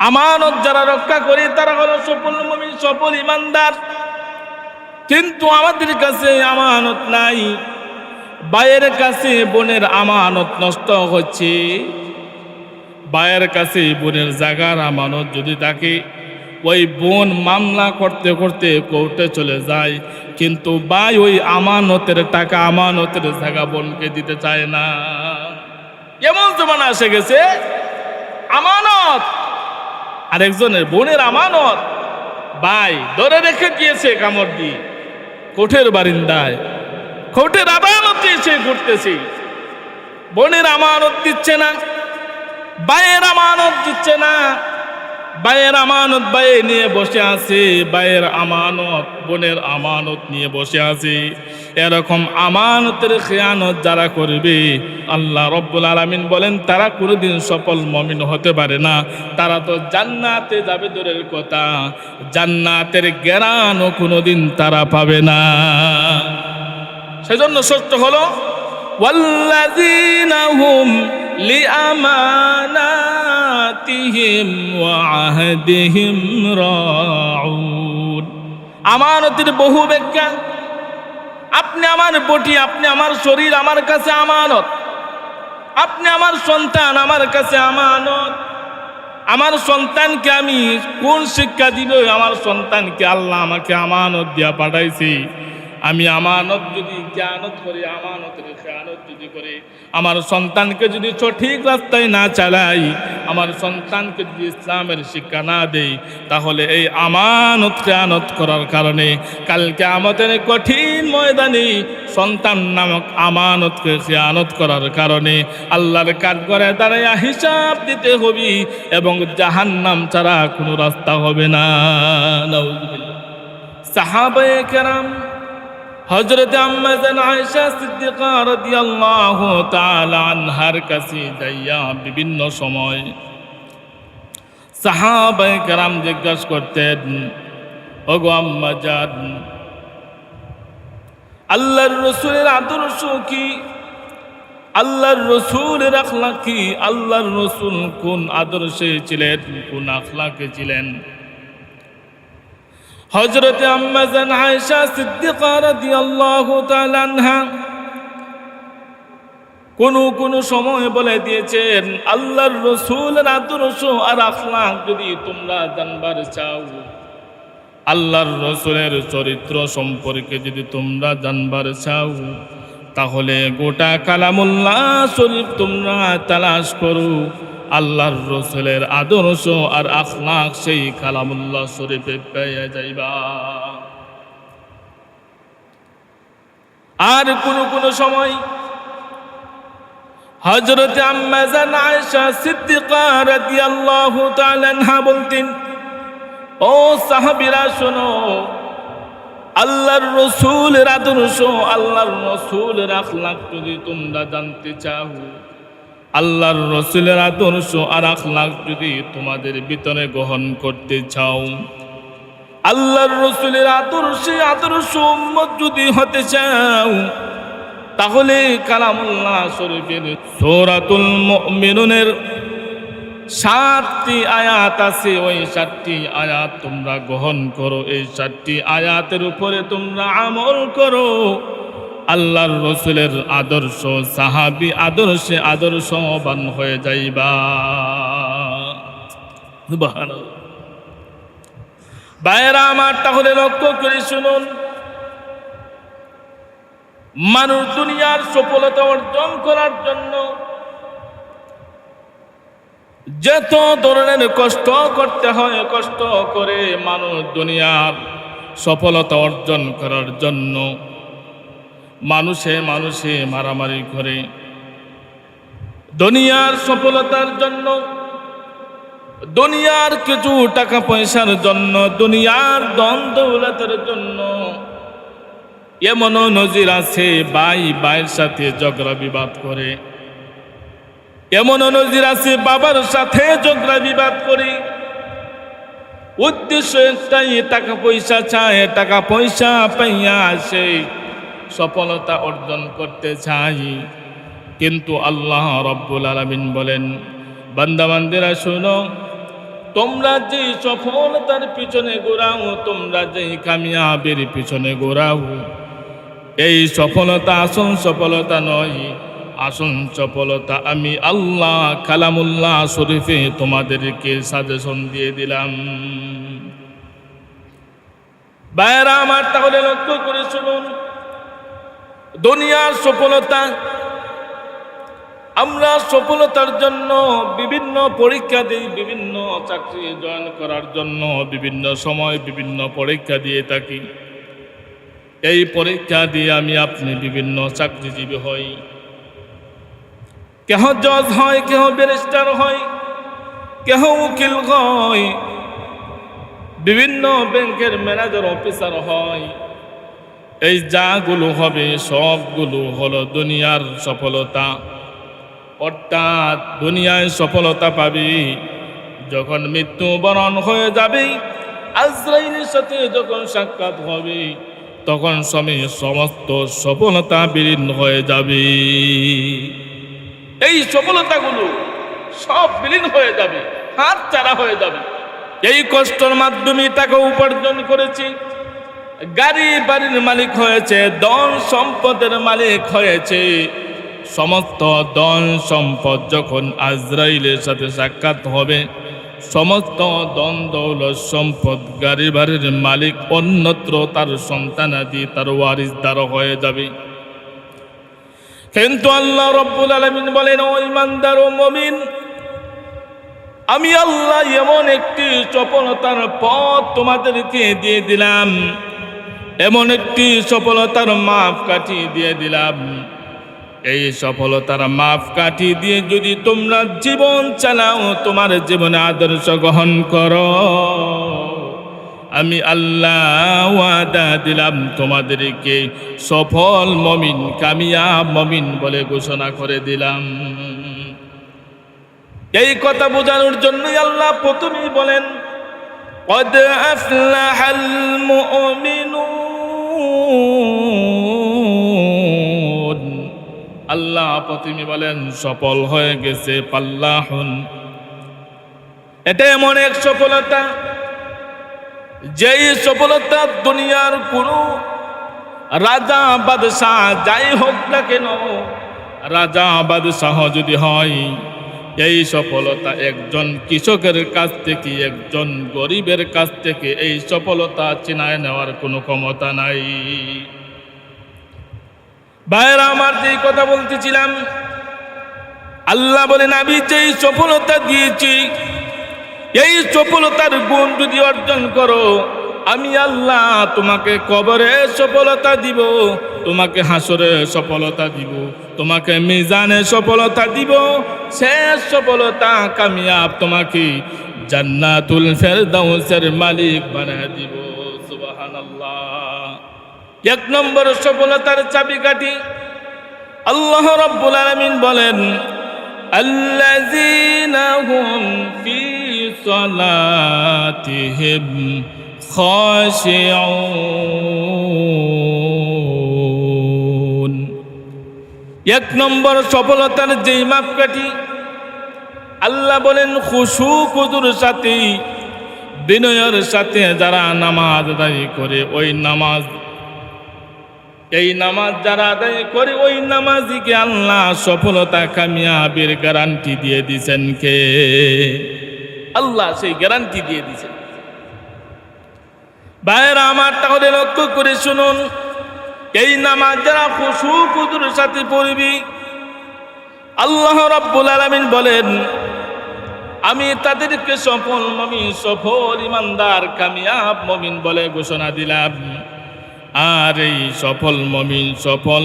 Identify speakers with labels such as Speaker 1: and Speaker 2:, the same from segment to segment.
Speaker 1: আমানত যারা রক্ষা করে তারা হলো সফল মুমিন, সফল ইমানদার। কিন্তু আমাদের কাছে আমানত নাই। ভাইয়ের কাছে বোনের আমানত নষ্ট হচ্ছে। ভাইয়ের কাছে বোনের জায়গার আমানত যদি থাকে, ওই বোন মামলা করতে করতে কোর্টে চলে যায়, কিন্তু ভাই ওই আমানতের টাকা, আমানতের জায়গা বোনকে দিতে চায় না। এমন জমানা এসে গেছে, আমানত আরেকজনের বোনের আমানত ভাই ধরে রেখে দিয়েছে কামড় দিয়ে কোর্টের বারিন্দায়, কোর্টের আদালতে এসে ঘুরতেছে। বোনের আমানত দিচ্ছে না, ভাইয়ের আমানত দিচ্ছে না। ভাইয়ের আমানত ভাই নিয়ে বসে আছে, ভাইয়ের আমানত বোনের আমানত নিয়ে বসে আছে। এরকম আমানতের খেয়ানত যারা করবে, আল্লাহ রব্বুল আলামিন বলেন তারা কোনোদিন সফল মুমিন হতে পারে না। তারা তো জান্নাতে যাবে দূরের কথা, জান্নাতের জ্ঞানও কোনোদিন তারা পাবে না। সেজন্য সত্য হলো ওয়াল্লাযীনা হুম লিআমানাতিহিম ওয়া আহদিহিম রাউন। আমানতের বহু ব্যাখ্যা। আপনি আমার বটি, আপনি আমার শরীর আমার কাছে আমানত। আপনি আমার সন্তান আমার কাছে আমানত। আমার সন্তানকে আমি কোন শিক্ষা দিব? আমার সন্তানকে আল্লাহ আমাকে আমানত দিয়া পাঠাইছি। আমি আমানত যদি জ্ঞানত করি, আমানতের খেয়ানত যদি করি, আমার সন্তানকে যদি সঠিক রাস্তায় না চালাই, আমার সন্তানকে যদি ইসলামের শিক্ষা না দেই, তাহলে এই আমানত খেয়ানত করার কারণে কালকে আমাদের কঠিন ময়দানে সন্তান নামক আমানতকে খেয়ানত করার কারণে আল্লাহর কাঠগড়ায় দাঁড়াইয়া হিসাব দিতে হবে, এবং জাহান্নাম ছাড়া কোনো রাস্তা হবে না। নাউযুবিল্লাহ। সাহাবায়ে কেরাম হযরত আম্মা জান আয়েশা সিদ্দিকা রাদিয়াল্লাহু তাআলা আনহার কাছে যাইয়া বিভিন্ন সময় সাহাবায়ে কেরাম জিজ্ঞাসা করতেন, ওগো আম্মা জান, আল্লাহর রাসূলের আদর্শ কি? আল্লাহর রাসূলের আখলাক কি? আল্লাহর রাসূল কোন আদর্শে ছিলেন, কোন আখলাকে ছিলেন? হযরত আম্মা জান আয়েশা সিদ্দিকা রাদিয়াল্লাহু তাআলা আনহা কোন সময় বলে দিয়েছেন, আল্লাহর রাসূলের আদর্শ আর আখলাক যদি তোমরা জানবার চাও, আল্লাহর রাসূলের চরিত্র সম্পর্কে যদি তোমরা জানবার চাও, তাহলে গোটা কালামুল্লাহ শরীফ তোমরা তালাশ করো। আল্লাহর রাসূলের আদর্শ আর আখলাক সেই কালামুল্লাহ শরীফে পেয়ে যাইবা। আর কোন সময় হযরত আম্মা জান আয়েশা সিদ্দিকা রাদিয়াল্লাহু তাআলা আনহা বলতেন, ও সাহাবীরা শোনো, আল্লাহর রাসূলের আদর্শ, আল্লাহর রাসূলের আখলাক যদি তোমরা জানতে চাও, আল্লাহর রাসূলের আদর্শ আর আখলাক যদি তোমাদের ভিতরে গ্রহণ করতে চাও, আল্লাহর রাসূলের আদর্শ উম্মত যদি হতে চাও, তাহলে কালামুল্লাহ শরীফের সূরাতুল মুমিনুনের 7টি আয়াত আছে, ওই 7টি আয়াত তোমরা গ্রহণ করো। এই 7টি আয়াতের উপরে তোমরা আমল করো। আল্লাহর রাসূলের আদর্শ, সাহাবী আদর্শে আদর্শবান হয়ে যাইবা। সুবহানাল্লাহ। ভাইরা আমার, তাহলে লক্ষ্য করে শুনুন, মানুষ দুনিয়ার সফলতা অর্জন করার জন্য যত ধরনের কষ্ট করতে হয়, কষ্ট করে মানুষ দুনিয়ার সফলতা অর্জন করার জন্য মানুষে মারামারি করে। দুনিয়ার সফলতার জন্য, দুনিয়ার কিছু টাকা পয়সার জন্য, দুনিয়ার ধন দৌলতের জন্য এমনও নজির আছে ভাই ভাইয়ের সাথে ঝগড়া বিবাদ করে। এমনও নজির আছে বাবার সাথে ঝগড়া বিবাদ করে। উদ্দেশ্য একটাই, টাকা পয়সা চায়, টাকা পয়সা পাইয়া আসে সফলতা অর্জন করতে চাই। কিন্তু আল্লাহ রব্বুল আলামিন বলেন, বান্দা বান্দিরা শোনো, তোমরা যে সফলতার পিছনে গোড়াও, তোমরা যে কামিয়াবের পিছনে গোড়াও, এই সফলতা আসল সফলতা নয়। আসল সফলতা আমি আল্লাহ কালামুল্লাহ শরীফে তোমাদেরকে সাজেশন দিয়ে দিলাম। ভাইরা আমার, তাহলে লক্ষ্য করে শুনুন, দুনিয়ার সফলতা, আমরা সফলতার জন্য বিভিন্ন পরীক্ষা দিই, বিভিন্ন চাকরি জয়েন করার জন্য বিভিন্ন সময় বিভিন্ন পরীক্ষা দিয়ে থাকি। এই পরীক্ষা দিয়ে আমি আপনি বিভিন্ন চাকরিজীবী হই, কেহ জজ হয়, কেহ ব্যারিস্টার হয়, কেহ উকিল হয়, বিভিন্ন ব্যাংকের ম্যানেজার অফিসার হয়। এই যাগুলো হবে সবগুলো হলো দুনিয়ার সফলতা। অর্থাৎ দুনিয়ায় সফলতা পাবি যখন মৃত্যুবরণ হয়ে যাবে, আজরাইলের সাথে যখন সাক্ষাৎ হবে, তখন সমস্ত সফলতা বিলীন হয়ে যাবে। এই সফলতাগুলো সব বিলীন হয়ে যাবে, হাত ছাড়া হয়ে যাবে। এই কষ্টের মাধ্যমে টাকা উপার্জন করেছি, গাড়ি বাড়ির মালিক হয়েছে, ধন সম্পদের মালিক হয়েছে, সমস্ত ধন সম্পদ যখন আজরাইলের সাথে সাক্ষাৎ হবে, সমস্ত ধন দৌলত সম্পদ গাড়ি বাড়ির মালিক অন্যত্র তার সন্তানাদি তার ওয়ারিসদার হয়ে যাবে। কিন্তু আল্লাহ রব্বুল আলামিন বলেন, ও ঈমানদার ও মুমিন, আমি আল্লাহ এমন একটি সফলতার পথ তোমাদেরকে দিয়ে দিলাম, এমন একটি সফলতার মাপকাঠি দিয়ে দিলাম। এই সফলতার মাপকাঠি দিয়ে যদি তোমরা জীবন চালাও, তোমার জীবনে আদর্শ গ্রহণ করো, আমি আল্লাহ ওয়াদা দিলাম তোমাদেরকে সফল মুমিন, কামিয়াব মুমিন বলে ঘোষণা করে দিলাম। এই কথা বোঝানোর জন্যই আল্লাহ প্রথমেই বলেন, قد أفلح المؤمنون। আল্লাহ প্রথমে বলেন সফল হয়ে গেছে পাল্লাহুন। এটা এমন এক সফলতা, যেই সফলতা দুনিয়ার কোনো রাজা বাদশাহ যাই হোক না কেন, রাজা বাদশাহ যদি হয়, এই সফলতা একজন কৃষকের কাছ থেকে, একজন গরিবের কাছ থেকে এই সফলতা চিনায় নেওয়ার কোনো ক্ষমতা নাই। ভাইরা আমার, যেই কথা বলতেছিলাম, আল্লাহ বলেন আমি যেই সফলতা দিয়েছি, এই সফলতার গুণ যদি অর্জন করো, আমি আল্লাহ তোমাকে কবরে সফলতা দিব, তোমাকে হাসরে সফলতা দিব, তোমাকে মিজানে সফলতা দিব, শেষ সফলতা কামিয়াব তোমাকে জান্নাতুল ফেরদাউসের মালিক বানায় দিব। সুবহানাল্লাহ। এক নম্বর সফলতার চাবিকাঠি আল্লাহ রাব্বুল আলামিন বলেন, আল্লাযীনা হুম ফি সালাতিহিম খাশিউন। এক নম্বর সফলতার যেই মাপকাঠি আল্লাহ বলেন, খুশু খুজুর সাথে, বিনয়ের সাথে যারা নামাজ আদায় করে, ওই নামাজ, এই নামাজ যারা আদায় করে, ওই নামাজিকে আল্লাহ সফলতা কামিয়াবের গ্যারান্টি দিয়ে দিয়েছেন। কে? আল্লাহ সেই গ্যারান্টি দিয়ে দিয়েছেন। ভাইরা আমার, তাহলে লক্ষ্য করে শুনুন, এই নামাজ যারা খুশু খুজুর সাথে পড়বি, আল্লাহ রাব্বুল আলামিন বলেন আমি তাদেরকে সফল মুমিন, সফল ইমানদার, কামিয়াব মুমিন বলে ঘোষণা দিলাম। আর এই সফল মুমিন, সফল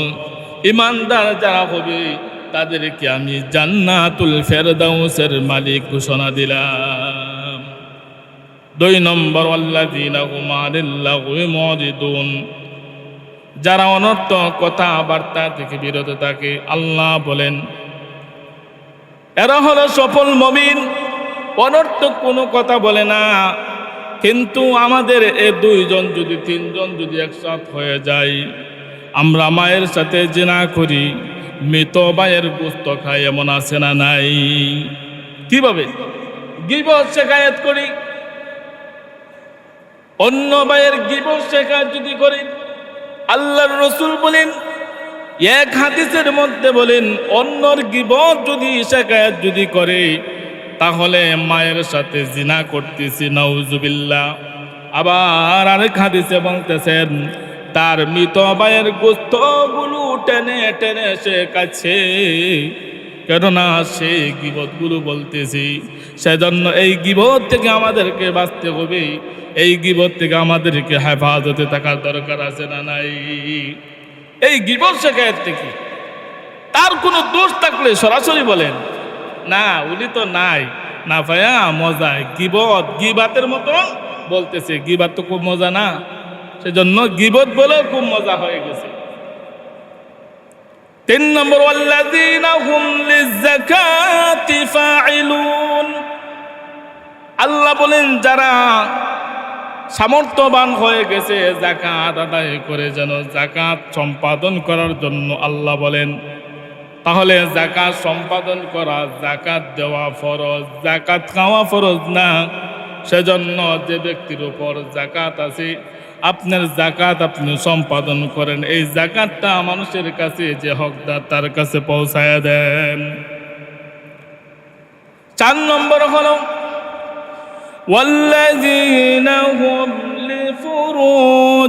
Speaker 1: ইমানদার যারা হবে, তাদেরকে আমি জান্নাতুল ফেরদাউসের মালিক ঘোষণা দিলাম। 2 নম্বর, আল্লাযীনা হুম আনিল লাগwi মুরিদুন, যারা অনর্থক কথাবার্তা থেকে বিরত থাকে, আল্লাহ বলেন এরা হলো সফল মুমিন, অনর্থক কোনো কথা বলে না। কিন্তু আমাদের এই 2 জন যদি 3 জন যদি একসাথ হয়ে যায়, আমরা মায়ের সাথে জিনা করি, মৃত ভাইয়ের গোশত খাই, এমন আছে না নাই? কিভাবে? গীবত শিকায়ত করি, অন্য ভাইয়ের গীবত শিকায়ত যদি করি, আল্লাহর রাসূল বলেন, এক হাদিসের মধ্যে বলেন, অন্যর গীবত যদি শিকায়ত যদি করে তাহলে মায়ের সাথে জিনা করতেছি, নাউজুবিল্লাহ। আবার আরেক হাদিসে বলতেছেন, তার মৃত ভাইয়ের গোশতগুলো টেনে টেনে সে কাছে, কেননা সে গীবতগুলো বলতেছি। সেজন্য এই গীবত থেকে আমাদেরকে বাঁচতে হবে, এই গীবত থেকে আমাদেরকে হেফাজতে থাকার দরকার আছে না নাই? এই গীবত শিকায়ত থেকে তার কোনো দোষ থাকলে সরাসরি বলেন, না উনি তো নাই, না ভাইয়া মজায় গীবত গীবাতের মতো বলতেছে, গীবাত তো খুব মজা না, সেজন্য গীবত বলে খুব মজা হয়ে গেছে। 3 নম্বর, ওয়াল্লাযীনা হুম লিয-যাকাতি ফাঈলুন। আল্লাহ বলেন, যারা সামর্থ্যবান হয়ে গেছে যাকাত আদায় করে, যেন যাকাত সম্পাদন করার জন্য আল্লাহ বলেন, তাহলে যাকাত সম্পাদন করা, যাকাত দেওয়া ফরজ, যাকাত খাওয়া ফরজ না। সেজন্য যে ব্যক্তির উপর যাকাত আছে, আপনার যাকাত আপনি সম্পাদন করেন, এই যাকাতটা মানুষের কাছে যে হকদার তার কাছে পৌঁছায় দেন। 4 নম্বর হলো, ওয়াল্লাযীনা হুম লিফুরুজিহিম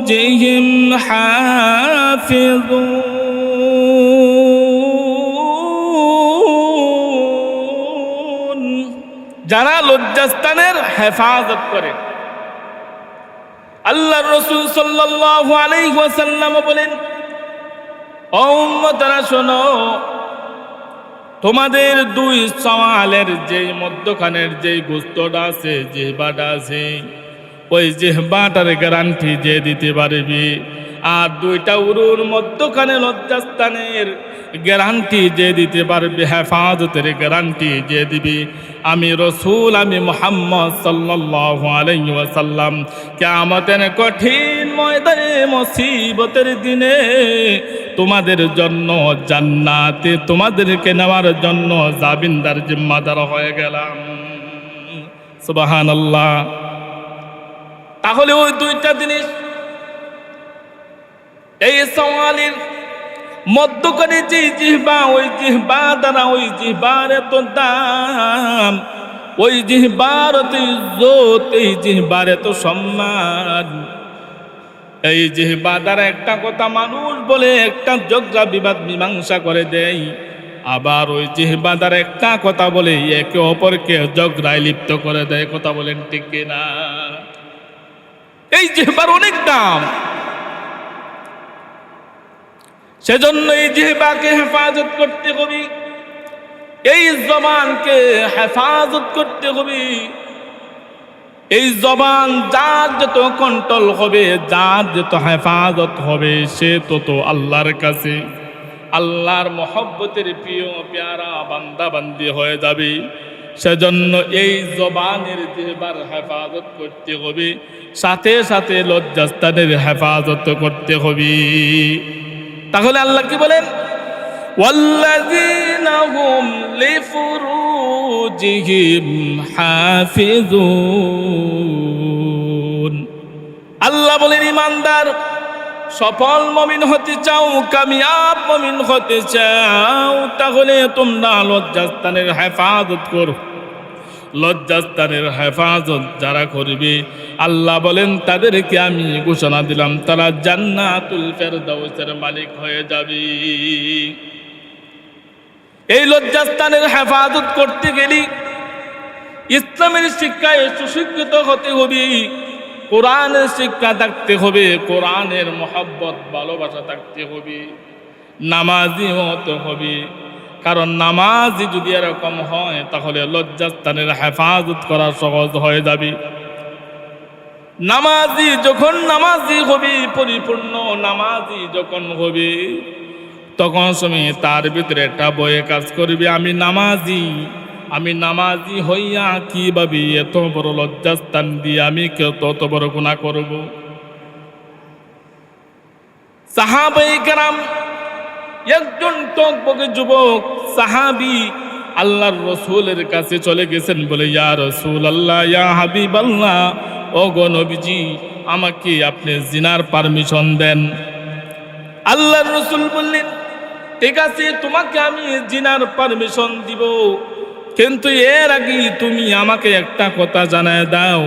Speaker 1: হাফিজুন। যারা লজ্জাস্থানের হেফাজত করে। আল্লাহর রাসূল সাল্লাল্লাহু আলাইহি ওয়াসাল্লাম বলেন, ও উম্মতরা শোনো, তোমাদের 2 সওয়ালের যেই মধ্যখানের যেই গোশতটা আছে, জিহ্বাটা আছে, ওই জিহ্বাটার গ্যারান্টি যে দিতে পারবি, আর 2টা উরুর মধ্যখানে লজ্জাস্থানের গ্যারান্টি যে দিতে পারবে, হেফাজতের গ্যারান্টি যে দিবি, আমি রাসূল, আমি মুহাম্মদ সাল্লাল্লাহু আলাইহি ওয়াসাল্লাম। কিয়ামতের কঠিন ময়দানে মুসিবতের দিনে তোমাদের জন্য জান্নাতে তোমাদেরকে নেওয়ার জন্য জামিনদার জিম্মাদার হয়ে গেলাম। সুবহানাল্লাহ। তাহলে ওই 2টা জিনিস, এই সওয়ালের মধ্যখানে যে জিহ্বা, ওই জিহ্বা দ্বারা, ওই জিহ্বার এত দাম, ওই জিহ্বার এত ইজ্জত, এই জিহ্বার এত সম্মান। এই জিহ্বা দ্বারা একটা কথা মানুষ বলে একটা ঝগড়া বিবাদ মীমাংসা করে দেয়, আবার ওই জিহ্বা দ্বারা একটা কথা বলে একে অপরকে ঝগড়ায় লিপ্ত করে দেয়। কথা বলেন ঠিক কিনা? এই জিহ্বার অনেক দাম। সেজন্য এই জিহ্বাকে হেফাজত করতে হবে, এই জবানকে হেফাজত করতে হবে। এই জবান যার যত কন্ট্রোল হবে, যার যত হেফাজত হবে, সে তত আল্লাহর কাছে আল্লাহর মহব্বতের প্রিয় প্যারা বান্দা বান্দি হয়ে যাবে। সেজন্য এই জবানের জিহ্বার হেফাজত করতে হবে, সাথে সাথে লজ্জাস্থানের হেফাজত করতে হবে। তাহলে আল্লাহ কি বলেন? ওয়াল্লাযীনা হুম লিফুরুজিহিম হাফিজুন। আল্লাহ বলেন, ইমানদার সফল মুমিন হতে চাও, কামিয়াব মুমিন হতে চাও, তাহলে তোমরা লজ্জাস্থানের হেফাজত করো। লজ্জাস্থানের হেফাজত যারা করবে, আল্লাহ বলেন তাদেরকে আমি ঘোষণা দিলাম, তারা জান্নাতুল ফেরদাউসের মালিক হয়ে যাবে। এই লজ্জাস্থানের হেফাজত করতে গেলে ইসলামের শিক্ষায় সুশিক্ষিত হতে হবে, কোরআনের শিক্ষা থাকতে হবে, কোরআনের মহব্বত ভালোবাসা থাকতে হবে, নামাজি হতে হবে। কারণ নামাজি যদি এরকম হয়, তাহলে লজ্জাস্থানের হেফাজত করা সহজ হয়ে যাবে। নামাজি যখন নামাজি হবে, পরিপূর্ণ নামাজি যখন হবে, তখন সময় তার ভিতরে একটা বয়ে কাজ করবে, আমি নামাজি হইয়া কিভাবে এত বড় লজ্জাস্থান দিয়ে আমি কত বড় গুনাহ করব। সাহাবায়ে কেরাম, একজন টকবকে যুবক সাহাবী আল্লাহর রসুলের কাছে চলে গেছেন, বলে ইয়া রাসূলুল্লাহ, ইয়া হাবিবাল্লাহ, ও গো নবীজি, আমাকে আপনি জিনার পারমিশন দেন। আল্লাহর রসুল বললেন, ঠিক আছে, তোমাকে আমি জিনার পারমিশন দিব, কিন্তু এর আগে তুমি আমাকে একটা কথা জানায় দাও।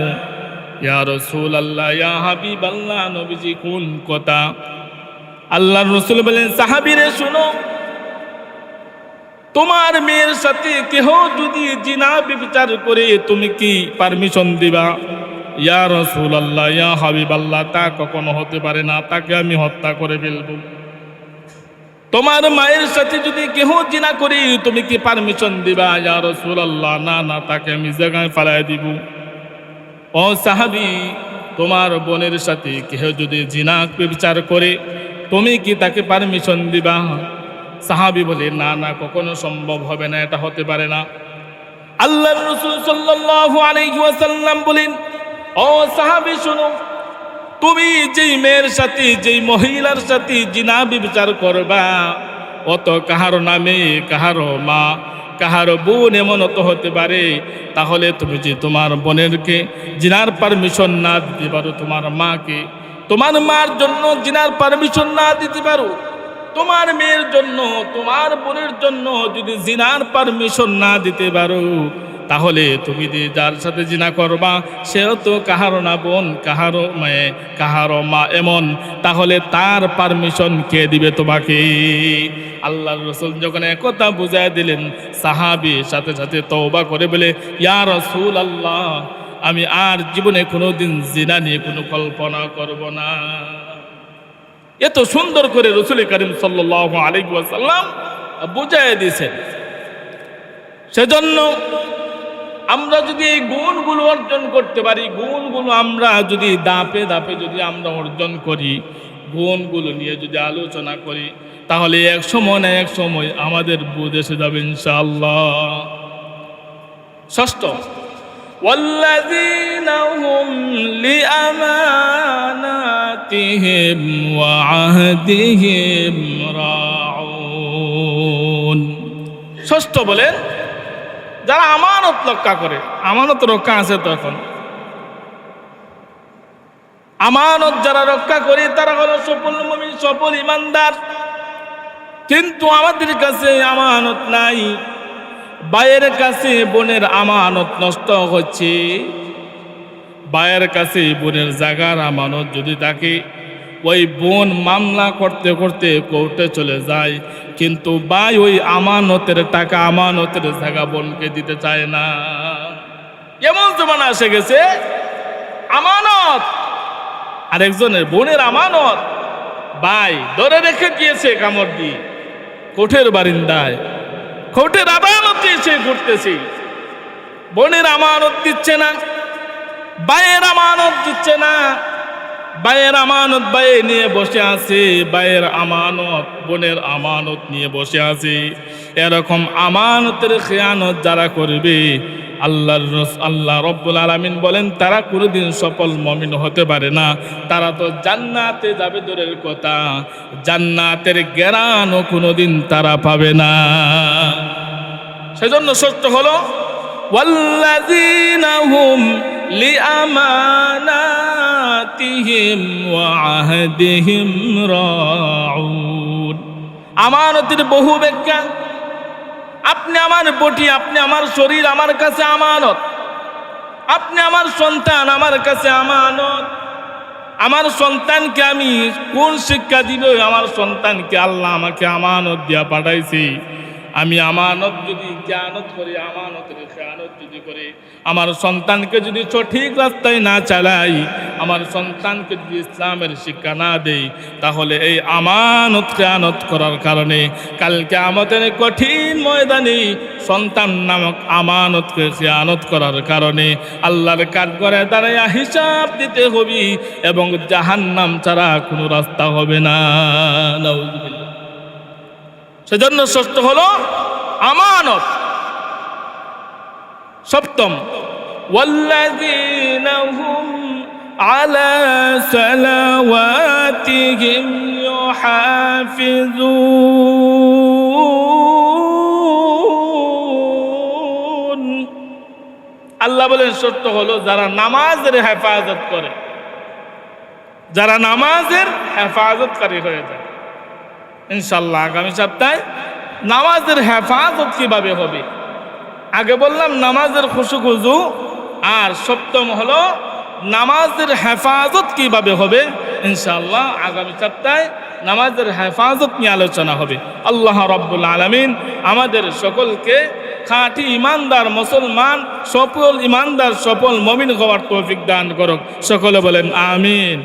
Speaker 1: ইয়া রাসূলুল্লাহ, ইয়া হাবিবাল্লাহ, নবীজি কোন কথা? আল্লাহর রসুল বলেন, সাহাবীরে শুনো, তোমার মেয়ের সাথে কেহ যদি জিনা ব্যভিচার করে তুমি কি পারমিশন দিবা? ইয়া রাসূলুল্লাহ, ইয়া হাবিবাল্লাহ, তা কখনো হতে পারে না, তাকে আমি হত্যা করে ফেলব। তোমার মায়ের সাথে যদি কেহ জিনা করে তুমি কি পারমিশন দিবা? ইয়া রাসূলুল্লাহ, না না, তাকে আমি জায়গায় ফেলাই দিব। ও সাহাবী, তোমার বোনের সাথে কেহ যদি জিনা ব্যভিচার করে তুমি কি তাকে পারমিশন দিবা? সাহাবী বলে, না না, কখনো সম্ভব হবে না, এটা হতে পারে না। আল্লাহর রাসূল সাল্লাল্লাহু আলাইহি ওয়াসাল্লাম বলেন, ও সাহাবী শোনো, তুমি যেই মেয়ের সাথে, যেই মহিলার সাথে জিনা ব্যভিচার করবা, অত কাহার নামে, কাহার মা, কাহার বোন এমন তো হতে পারে। তাহলে তুমি যে তোমার বোনেরকে জিনার পারমিশন না দিতে পারো, তোমার মাকে, তোমার মার জন্য জিনার পারমিশন না দিতে পারো, তোমার মেয়ের জন্য, তোমার বোনের জন্য যদি জিনার পারমিশন না দিতে পারো, তাহলে তুমি যে যার সাথে জিনা করবা সেও তো কাহারও না বোন, কাহারও মেয়ে, কাহারও মা এমন, তাহলে তার পারমিশন কে দিবে তোমাকে? আল্লাহর রাসূল যখন একথা বুঝায় দিলেন, সাহাবী সাথে সাথে তওবা করে বলে, ইয়া রাসূলুল্লাহ, আমি আর জীবনে কোনোদিন জিনা নিয়ে কোনো কল্পনা করব না। এত সুন্দর করে রাসূল করিম সাল্লাল্লাহু আলাইহি ওয়াসাল্লাম বুঝায় দিয়েছেন। সেজন্য আমরা যদি এই গুণগুলো অর্জন করতে পারি, গুণগুলো আমরা যদি ধাপে ধাপে যদি আমরা অর্জন করি, গুণগুলো নিয়ে যদি আলোচনা করি, তাহলে এক সময় না এক সময় আমাদের বুঝ এসে যাবে ইনশাআল্লাহ। ষষ্ঠ, والذين هم لأماناتهم وعهدهم راعون। ষষ্ঠ বলেন, যারা আমানত রক্ষা করে, আমানত রক্ষা আছে, তখন আমানত যারা রক্ষা করে তারা হলো সফল মুমিন, সফল ইমানদার। কিন্তু আমাদের কাছে আমানত নাই, ভাইয়ের কাছে বোনের আমানত নষ্ট হচ্ছে। ভাইয়ের কাছে বোনের জায়গার আমানত যদি থাকে, ওই বোন মামলা করতে করতে কোর্টে চলে যায়, কিন্তু ভাই ওই আমানতের টাকা, আমানতের জায়গা বোনকে দিতে চায় না। এমন জমানা এসে গেছে, আমানত আরেকজনের বোনের আমানত ভাই ধরে রেখে গিয়েছে কামড় দিয়ে কোর্টের বারিন্দায়, কোর্টের আদালতে এসে ঘুরতেছে, বোনের আমানত দিচ্ছে না, ভাইয়ের আমানত দিচ্ছে না, ভাইয়ের আমানত ভাই নিয়ে বসে আছে, ভাইয়ের আমানত বোনের আমানত নিয়ে বসে আছে। এরকম আমানতের খেয়ানত যারা করবে, আল্লাহ রব্বুল আলামিন বলেন, তারা কোনোদিন সফল মুমিন হতে পারে না। তারা তো জান্নাতে যাবে দূরের কথা, জান্নাতের জ্ঞানও কোনোদিন তারা পাবে না। সেজন্য সত্য হলো, ওয়াল্লাযীনা হুম লিআমানাতিহিম ওয়া আহদিহিম রাউন। আমানতের বহু ব্যাখ্যা। আপনি আমার বটি, আপনি আমার শরীর আমার কাছে আমানত, আপনি আমার সন্তান আমার কাছে আমানত। আমার সন্তানকে আমি কোন শিক্ষা দিব? আমার সন্তানকে আল্লাহ আমাকে আমানত দিয়া পাঠাইছি। আমি আমানত যদি জ্ঞানত করি, আমানতের খেয়ানত যদি করি, আমার সন্তানকে যদি সঠিক রাস্তায় না চালাই, আমার সন্তানকে যদি ইসলামের শিক্ষা না দেই, তাহলে এই আমানত খেয়ানত করার কারণে কালকে আমাদের কঠিন ময়দানে সন্তান নামক আমানতকে খেয়ানত করার কারণে আল্লাহর কাঠগড়ে দাঁড়াইয়া হিসাব দিতে হবে, এবং জাহান্নাম ছাড়া কোনো রাস্তা হবে না। নাউযুবিল্লাহ। সেজন্য ষষ্ঠ হলো আমানত। সপ্তম, ওয়াল্লাযীনা হুম আলা সালাওয়াতিহিম ইউহাফিজুন। আল্লাহ বলেন সত্য হলো যারা নামাজের হেফাজত করে, যারা নামাজের হেফাজতকারী হয়ে যায়। ইনশাল্লাহ আগামী সপ্তাহে নামাজের হেফাজত কিভাবে হবে, আগে বললাম নামাজের খুশু খুজু, আর সপ্তম হলো নামাজের হেফাজত কিভাবে হবে। ইনশাআল্লাহ আগামী সপ্তাহে নামাজের হেফাজত নিয়ে আলোচনা হবে। আল্লাহ রাব্বুল আলামিন আমাদের সকলকে খাঁটি ইমানদার মুসলমান, সফল ইমানদার, সফল মুমিন হওয়ার তৌফিক দান করুক। সকলে বলেন আমিন।